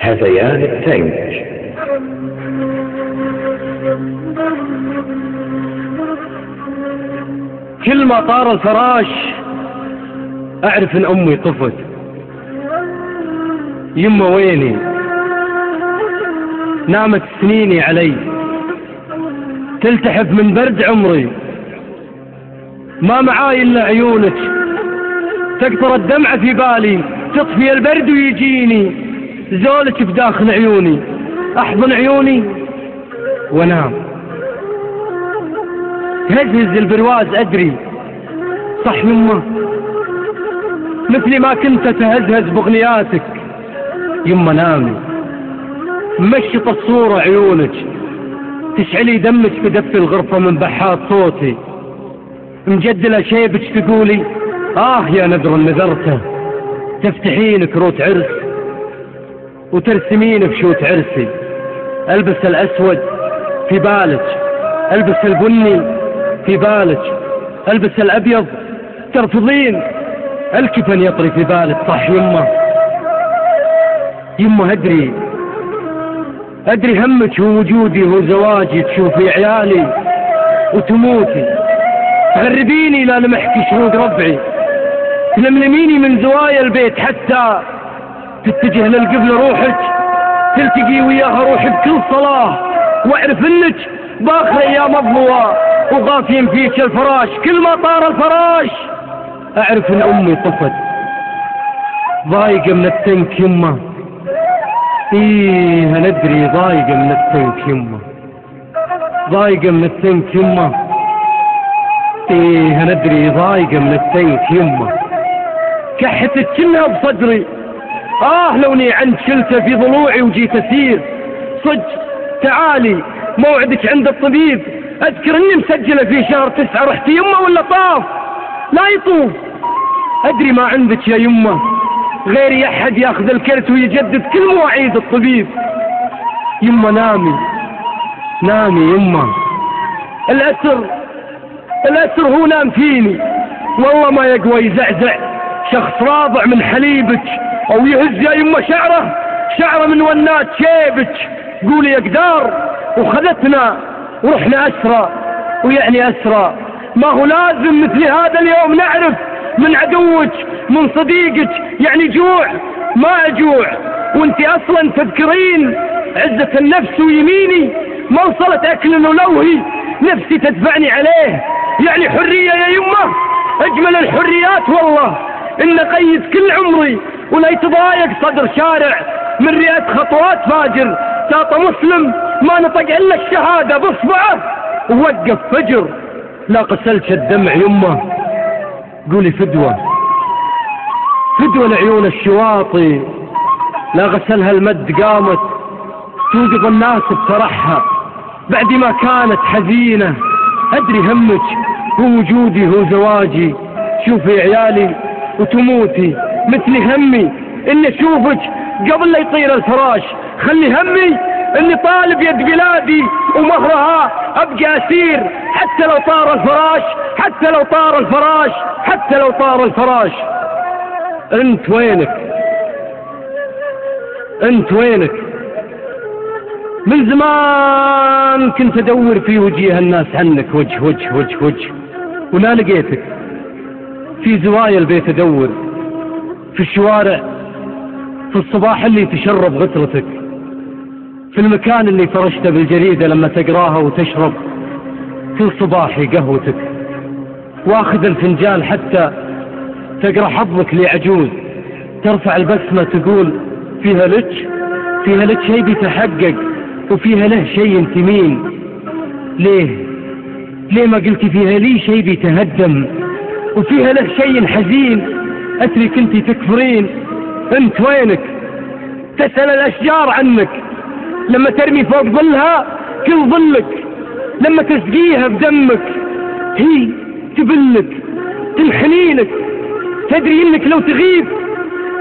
هذيان التنك. كل ما طار الفراش أعرف إن أمي طفت. يما ويني؟ نامت سنيني علي، تلتحف من برد عمري، ما معاي إلا عيونك، تقطر الدمعة في بالي، تطفي البرد ويجيني زولك في داخل عيوني، أحضن عيوني وانام. تهزهز البرواز أدري، صح يمه، مثلي ما كنت تهزهز بغنياتك. يمه نامي، مشط الصورة عيونك، تشعلي دمك في دف الغرفة من بحات صوتي، مجدلة شيبك تقولي يا نذر نذرته، تفتحين كروت عرس وترسمين بشوت عرسي. البس الأسود في بالك، البس البني في بالك، البس الأبيض ترفضين، الكفن يطري في بالك. صح يمه، يمه أدري همك هو وجودي، هو زواجي، تشوفي عيالي وتموتي، تغربيني لا لمحكي شهود ربعي، تلملميني من زوايا البيت حتى تتجه للقبلة روحك، تلتقي وياها روحي بكل صلاة، واعرف انك باخر ايام الضوى وغافين فيك الفراش. كل ما طار الفراش اعرف ان امي طفت. ضايقة من التنك يمه، انا ادري ضايقة من التنك يمه، ضايقة من التنك يمه، انا ادري ضايقة من التنك يمه. كحتك كلها بصدري، لو اني عند شلته في ضلوعي وجيت اسير صدق. تعالي موعدك عند الطبيب، اذكر اني مسجلة في شهر 9. رحت يمه ولا طاف؟ لا يطوف. ادري ما عندك يا يمه غيري احد ياخذ الكرت ويجدد كل مواعيد الطبيب. يمه نامي يمه، الأسر هو نام فيني، والله ما يقوى يزعزع شخص راضع من حليبك او يهز يا يمه شعره من ونات شيبك. قولي يا قدار وخذتنا ورحنا أسرى، ويعني أسرى ما هو لازم مثل هذا اليوم نعرف من عدوك من صديقك، يعني جوع ما أجوع وانت أصلا تذكرين عزة النفس ويميني ما وصلت أكل ولوهي نفسي تدفعني عليه. يعني حرية يا يمه أجمل الحريات، والله إن قيد كل عمري ولا يتضايق صدر شارع من رئة خطوات فاجر. ساط مسلم ما نطق إلا الشهادة بصبعه ووقف فجر. لا قسلت الدمع يمه، قولي فدوة لعيون الشواطي، لا غسلها المد قامت توقظ الناس بفرحها بعد ما كانت حزينة. أدري همك هو وجودي، هو زواجي، شوفي عيالي وتموتي مثلي. همي إني أشوفك قبل لا يطير الفراش، خلي همي إني طالب يد بلادي ومهرها أبقى أسير حتى لو طار الفراش، حتى لو طار الفراش، حتى لو طار الفراش. أنت وينك؟ من زمان كنت أدور في وجيه الناس عنك، وجه ولا لقيتك. في زوايا البيت أدور، في الشوارع، في الصباح اللي تشرب غسرتك، في المكان اللي فرشته بالجريدة لما تقراها وتشرب كل صباحي قهوتك، واخذ الفنجان حتى تقرا حظك لعجوز، ترفع البسمة تقول فيها لك شيء بيتحقق وفيها له شيء انت مين. ليه ما قلتي فيها لي شيء بيتهدم وفيها له شيء حزين؟ أتري كنتي تكفرين. أنت وينك؟ تسأل الأشجار عنك لما ترمي فوق ظلها كل ظلك، لما تسقيها بدمك هي تبلك تنحنينك. تدري إنك لو تغيب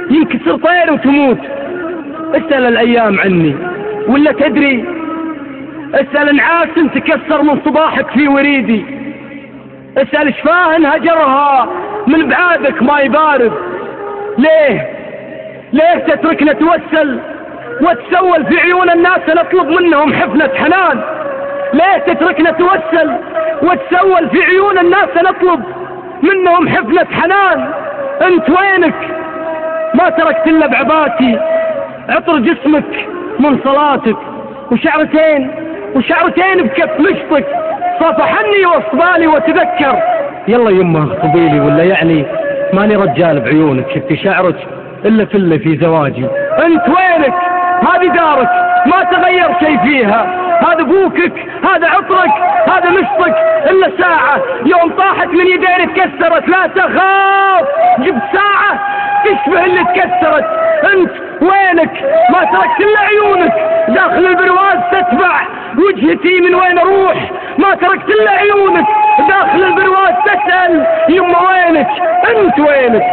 ينكسر طير وتموت. اسأل الأيام عني، ولا تدري اسأل نعاس تكسر من صباحك في وريدي، اسأل شفاه هجرها من بعادك ما يبارد. ليه تتركنا توسل وتسول في عيون الناس نطلب منهم حفنة حنان؟ ليه تتركنا توسل وتسول في عيون الناس نطلب منهم حفنة حنان؟ انت وينك؟ ما تركت الا بعباتي عطر جسمك من صلاتك، وشعرتين بكف مشطك صافحني وسط بالي وتذكر. يلا يمه اخطبيلي ولا يعني ماني رجال بعيونك، شفتي شعرك الا فله في زواجي. انت وينك؟ هذه دارك ما تغير شيء فيها، هذا بوكك، هذا عطرك، هذا مشطك، الا ساعة يوم طاحت من يدين اتكسرت. لا تخاف، جبت ساعة تشبه اللي اتكسرت. انت وينك؟ ما تركت الا عيونك داخل البرواز تتبع وجهتي من وين اروح. ما تركت الا عيونك داخل البرواز تسأل يما وينك؟ انت وينك؟